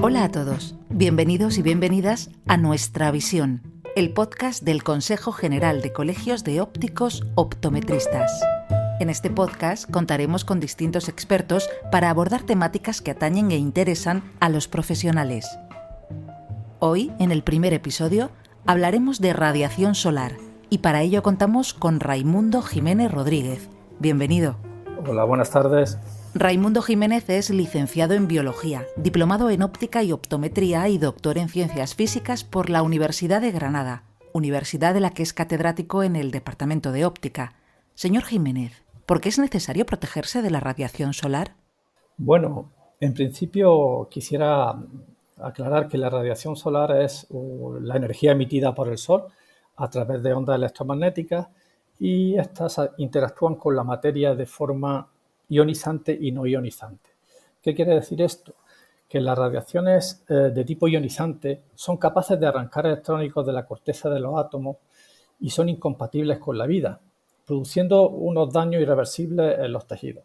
Hola a todos, bienvenidos y bienvenidas a Nuestra Visión, el podcast del Consejo General de Colegios de Ópticos Optometristas. En este podcast contaremos con distintos expertos para abordar temáticas que atañen e interesan a los profesionales. Hoy, en el primer episodio, hablaremos de radiación solar y para ello contamos con Raimundo Jiménez Rodríguez. Bienvenido. Hola, buenas tardes. Raimundo Jiménez es licenciado en Biología, diplomado en Óptica y Optometría y doctor en Ciencias Físicas por la Universidad de Granada, universidad de la que es catedrático en el Departamento de Óptica. Señor Jiménez, ¿por qué es necesario protegerse de la radiación solar? Bueno, en principio quisiera aclarar que la radiación solar es la energía emitida por el Sol a través de ondas electromagnéticas y estas interactúan con la materia de forma ionizante y no ionizante. ¿Qué quiere decir esto? Que las radiaciones de tipo ionizante son capaces de arrancar electrónicos de la corteza de los átomos y son incompatibles con la vida, produciendo unos daños irreversibles en los tejidos.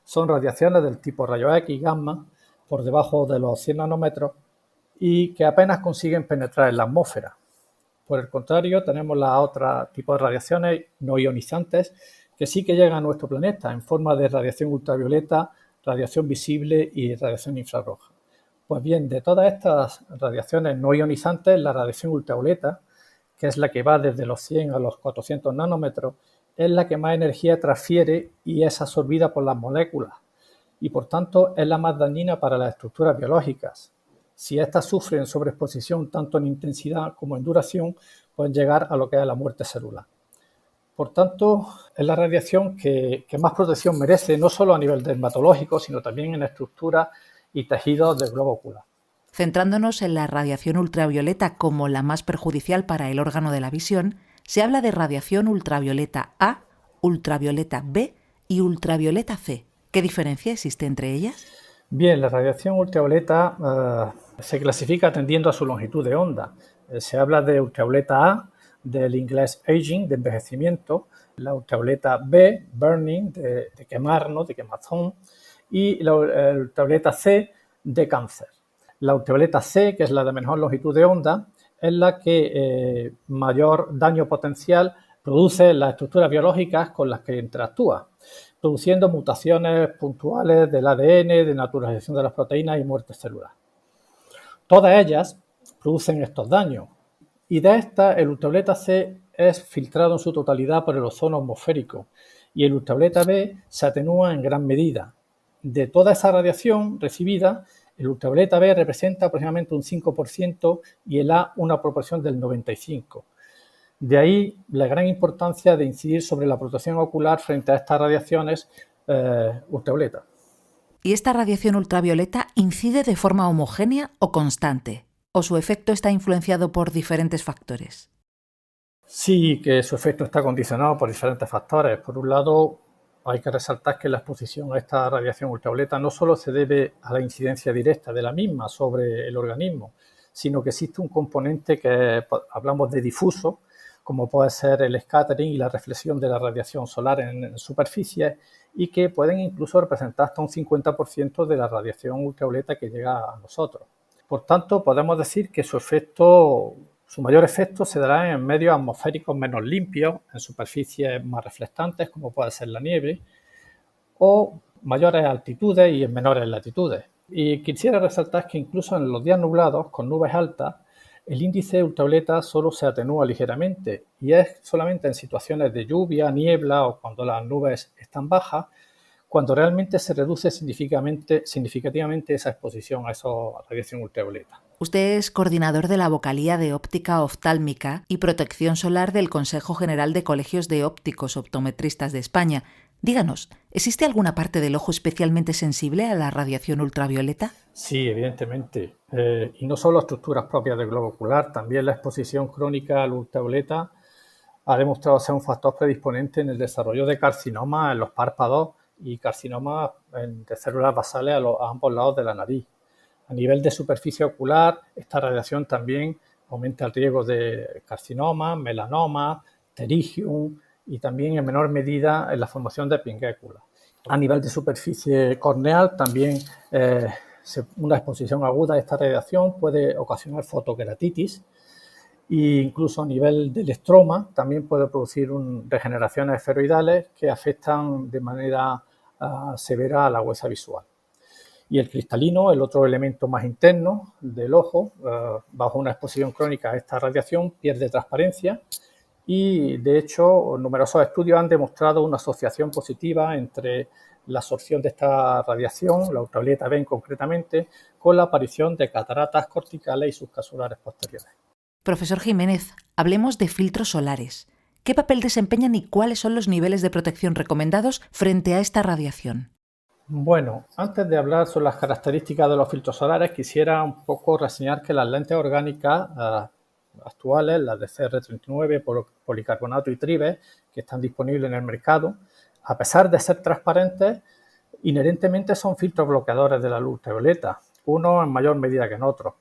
Son radiaciones del tipo rayos X, gamma, por debajo de los 100 nanómetros y que apenas consiguen penetrar en la atmósfera. Por el contrario, tenemos la otra tipo de radiaciones no ionizantes que sí que llegan a nuestro planeta en forma de radiación ultravioleta, radiación visible y radiación infrarroja. Pues bien, de todas estas radiaciones no ionizantes, la radiación ultravioleta, que es la que va desde los 100 a los 400 nanómetros, es la que más energía transfiere y es absorbida por las moléculas y por tanto es la más dañina para las estructuras biológicas. Si éstas sufren sobreexposición tanto en intensidad como en duración, pueden llegar a lo que es la muerte celular. Por tanto, es la radiación que más protección merece, no solo a nivel dermatológico, sino también en estructuras y tejidos del globo ocular. Centrándonos en la radiación ultravioleta como la más perjudicial para el órgano de la visión, se habla de radiación ultravioleta A, ultravioleta B y ultravioleta C. ¿Qué diferencia existe entre ellas? Bien, la radiación ultravioleta se clasifica atendiendo a su longitud de onda. Se habla de ultravioleta A, del inglés aging, de envejecimiento, la ultravioleta B, burning, de quemarnos, de quemazón, y la ultravioleta C, de cáncer. La ultravioleta C, que es la de menor longitud de onda, es la que mayor daño potencial produce en las estructuras biológicas con las que interactúa, produciendo mutaciones puntuales del ADN, de naturalización de las proteínas y muerte celular. Todas ellas producen estos daños y de estas el ultravioleta C es filtrado en su totalidad por el ozono atmosférico y el ultravioleta B se atenúa en gran medida. De toda esa radiación recibida, el ultravioleta B representa aproximadamente un 5% y el A una proporción del 95%. De ahí la gran importancia de incidir sobre la protección ocular frente a estas radiaciones ultravioleta. ¿Y esta radiación ultravioleta incide de forma homogénea o constante? ¿O su efecto está influenciado por diferentes factores? Sí, que su efecto está condicionado por diferentes factores. Por un lado, hay que resaltar que la exposición a esta radiación ultravioleta no solo se debe a la incidencia directa de la misma sobre el organismo, sino que existe un componente que hablamos de difuso, como puede ser el scattering y la reflexión de la radiación solar en superficies y que pueden incluso representar hasta un 50% de la radiación ultravioleta que llega a nosotros. Por tanto, podemos decir que su mayor efecto se dará en medios atmosféricos menos limpios, en superficies más reflectantes, como puede ser la nieve, o mayores altitudes y en menores latitudes. Y quisiera resaltar que incluso en los días nublados, con nubes altas, el índice ultravioleta solo se atenúa ligeramente y es solamente en situaciones de lluvia, niebla o cuando las nubes están bajas, cuando realmente se reduce significativamente esa exposición a esa radiación ultravioleta. Usted es coordinador de la Vocalía de Óptica Oftálmica y Protección Solar del Consejo General de Colegios de Ópticos Optometristas de España. Díganos, ¿existe alguna parte del ojo especialmente sensible a la radiación ultravioleta? Sí, evidentemente. Y no solo estructuras propias del globo ocular, también la exposición crónica al ultravioleta ha demostrado ser un factor predisponente en el desarrollo de carcinomas en los párpados y carcinomas de células basales a ambos lados de la nariz. A nivel de superficie ocular, esta radiación también aumenta el riesgo de carcinomas, melanomas, pterigium y también en menor medida en la formación de epinguéculas. A nivel de superficie corneal también Una exposición aguda a esta radiación puede ocasionar fotoqueratitis e incluso a nivel del estroma también puede producir regeneraciones esferoidales que afectan de manera severa a la huesa visual. Y el cristalino, el otro elemento más interno del ojo, bajo una exposición crónica a esta radiación pierde transparencia y, de hecho, numerosos estudios han demostrado una asociación positiva entre la absorción de esta radiación, la ultravioleta B concretamente, con la aparición de cataratas corticales y subcapsulares posteriores. Profesor Jiménez, hablemos de filtros solares. ¿Qué papel desempeñan y cuáles son los niveles de protección recomendados frente a esta radiación? Bueno, antes de hablar sobre las características de los filtros solares, quisiera un poco reseñar que las lentes orgánicas actuales, las de CR39, policarbonato y Trives, que están disponibles en el mercado, a pesar de ser transparentes, inherentemente son filtros bloqueadores de la luz ultravioleta, unos en mayor medida que en otros.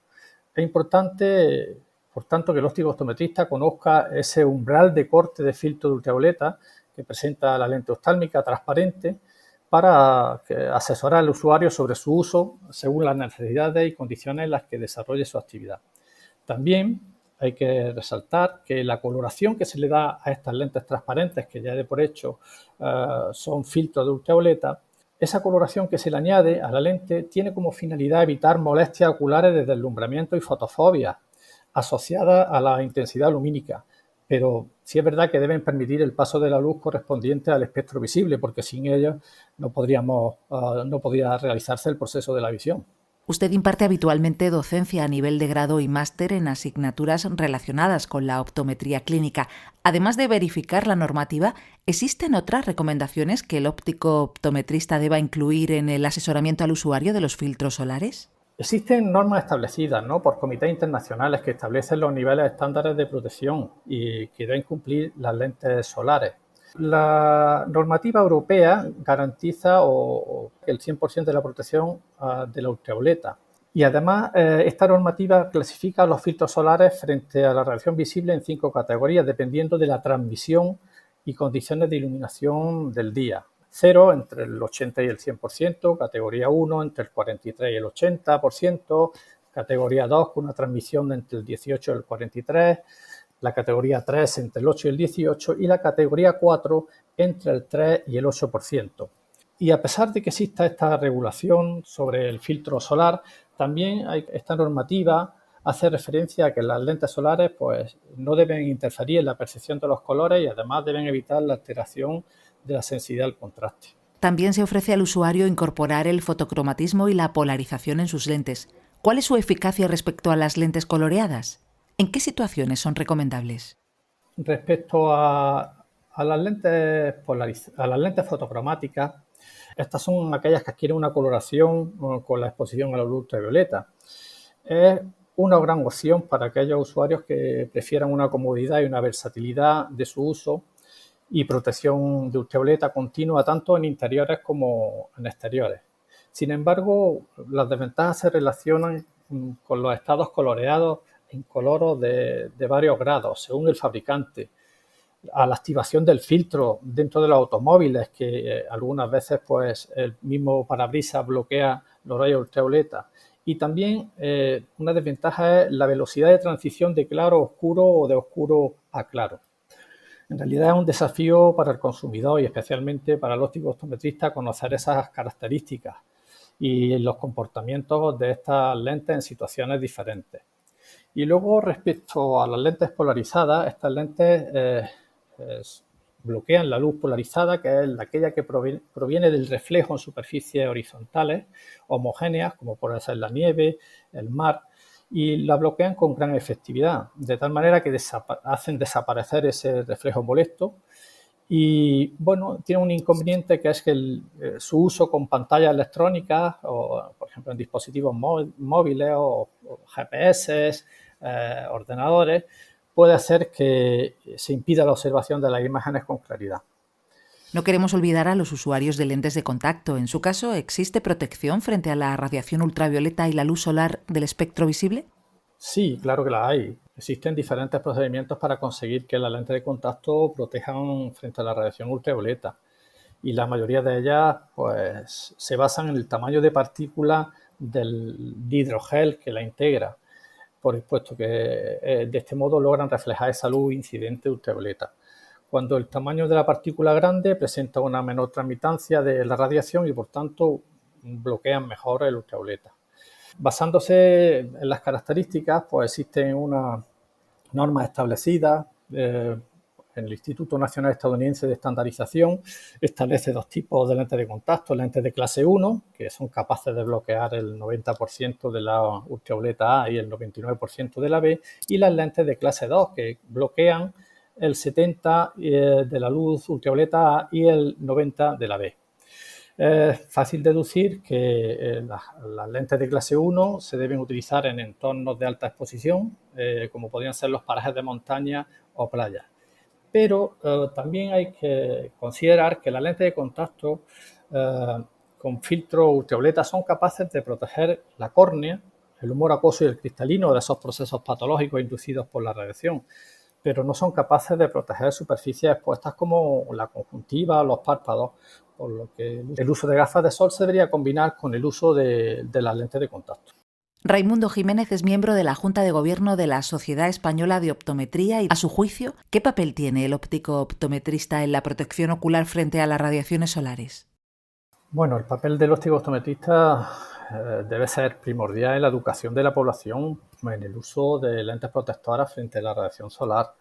Es importante, por tanto, que el óptico optometrista conozca ese umbral de corte de filtro de ultravioleta que presenta la lente oftálmica transparente para asesorar al usuario sobre su uso según las necesidades y condiciones en las que desarrolle su actividad. También hay que resaltar que la coloración que se le da a estas lentes transparentes, que ya de por hecho son filtros de ultravioleta, esa coloración que se le añade a la lente tiene como finalidad evitar molestias oculares de deslumbramiento y fotofobia asociadas a la intensidad lumínica, pero sí es verdad que deben permitir el paso de la luz correspondiente al espectro visible, porque sin ello no podría realizarse el proceso de la visión. Usted imparte habitualmente docencia a nivel de grado y máster en asignaturas relacionadas con la optometría clínica. Además de verificar la normativa, ¿existen otras recomendaciones que el óptico optometrista deba incluir en el asesoramiento al usuario de los filtros solares? Existen normas establecidas, ¿no?, por comités internacionales que establecen los niveles estándares de protección y que deben cumplir las lentes solares. La normativa europea garantiza el 100% de la protección de la ultravioleta. Y además, esta normativa clasifica los filtros solares frente a la radiación visible en 5 categorías, dependiendo de la transmisión y condiciones de iluminación del día. 0 entre el 80 y el 100%, categoría 1 entre el 43 y el 80%, categoría 2 con una transmisión entre el 18 y el 43%, la categoría 3 entre el 8 y el 18 y la categoría 4 entre el 3 y el 8%. Y a pesar de que exista esta regulación sobre el filtro solar, también esta normativa hace referencia a que las lentes solares pues, no deben interferir en la percepción de los colores y además deben evitar la alteración de la sensibilidad al contraste. También se ofrece al usuario incorporar el fotocromatismo y la polarización en sus lentes. ¿Cuál es su eficacia respecto a las lentes coloreadas? ¿En qué situaciones son recomendables? Respecto a las lentes fotocromáticas, estas son aquellas que adquieren una coloración con la exposición a la luz ultravioleta. Es una gran opción para aquellos usuarios que prefieran una comodidad y una versatilidad de su uso y protección de ultravioleta continua tanto en interiores como en exteriores. Sin embargo, las desventajas se relacionan con los estados coloreados incoloros de varios grados, según el fabricante, a la activación del filtro dentro de los automóviles, que algunas veces pues, el mismo parabrisas bloquea los rayos ultravioleta. Y también una desventaja es la velocidad de transición de claro a oscuro o de oscuro a claro. En realidad es un desafío para el consumidor y especialmente para el óptico optometrista conocer esas características y los comportamientos de estas lentes en situaciones diferentes. Y luego, respecto a las lentes polarizadas, estas lentes bloquean la luz polarizada, que es aquella que proviene del reflejo en superficies horizontales homogéneas, como puede ser la nieve, el mar, y la bloquean con gran efectividad, de tal manera que hacen desaparecer ese reflejo molesto. Y bueno, tiene un inconveniente que es que su uso con pantallas electrónicas o, por ejemplo, en dispositivos móviles o GPS, ordenadores, puede hacer que se impida la observación de las imágenes con claridad. No queremos olvidar a los usuarios de lentes de contacto. En su caso, ¿existe protección frente a la radiación ultravioleta y la luz solar del espectro visible? Sí, claro que la hay. Existen diferentes procedimientos para conseguir que las lentes de contacto protejan frente a la radiación ultravioleta y la mayoría de ellas pues, se basan en el tamaño de partículas del hidrogel que la integra, puesto que de este modo logran reflejar esa luz incidente ultravioleta. Cuando el tamaño de la partícula grande presenta una menor transmitancia de la radiación y por tanto bloquean mejor el ultravioleta. Basándose en las características, pues existen unas normas establecidas. El Instituto Nacional Estadounidense de Estandarización establece 2 tipos de lentes de contacto: lentes de clase 1, que son capaces de bloquear el 90% de la ultravioleta A y el 99% de la B, y las lentes de clase 2, que bloquean el 70% de la luz ultravioleta A y el 90% de la B. Es fácil deducir que las lentes de clase 1 se deben utilizar en entornos de alta exposición, como podrían ser los parajes de montaña o playas. Pero también hay que considerar que las lentes de contacto con filtro ultravioleta son capaces de proteger la córnea, el humor acuoso y el cristalino de esos procesos patológicos inducidos por la radiación, pero no son capaces de proteger superficies expuestas como la conjuntiva o los párpados, por lo que el uso de gafas de sol se debería combinar con el uso de las lentes de contacto. Raimundo Jiménez es miembro de la Junta de Gobierno de la Sociedad Española de Optometría y, a su juicio, ¿qué papel tiene el óptico optometrista en la protección ocular frente a las radiaciones solares? Bueno, el papel del óptico optometrista debe ser primordial en la educación de la población en el uso de lentes protectoras frente a la radiación solar,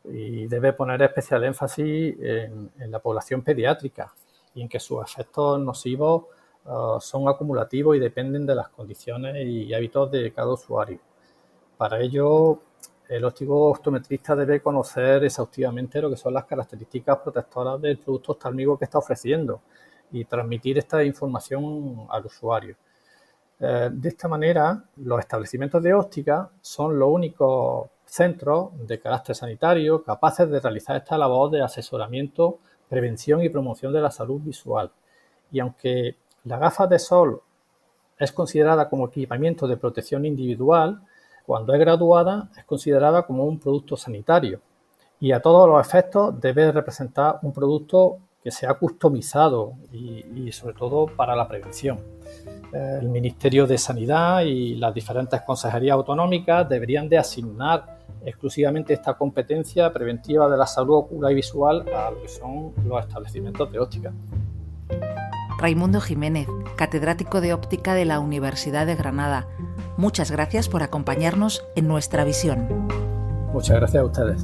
y debe poner especial énfasis en la población pediátrica y en que sus efectos nocivos son acumulativos y dependen de las condiciones y hábitos de cada usuario. Para ello, el óptico optometrista debe conocer exhaustivamente lo que son las características protectoras del producto oftálmico que está ofreciendo y transmitir esta información al usuario. De esta manera, los establecimientos de óptica son los únicos centros de carácter sanitario capaces de realizar esta labor de asesoramiento, prevención y promoción de la salud visual. Y aunque la gafa de sol es considerada como equipamiento de protección individual, cuando es graduada es considerada como un producto sanitario y a todos los efectos debe representar un producto que sea customizado y sobre todo para la prevención. El Ministerio de Sanidad y las diferentes consejerías autonómicas deberían de asignar exclusivamente esta competencia preventiva de la salud ocular y visual a lo que son los establecimientos de óptica. Raimundo Jiménez, catedrático de óptica de la Universidad de Granada. Muchas gracias por acompañarnos en Nuestra Visión. Muchas gracias a ustedes.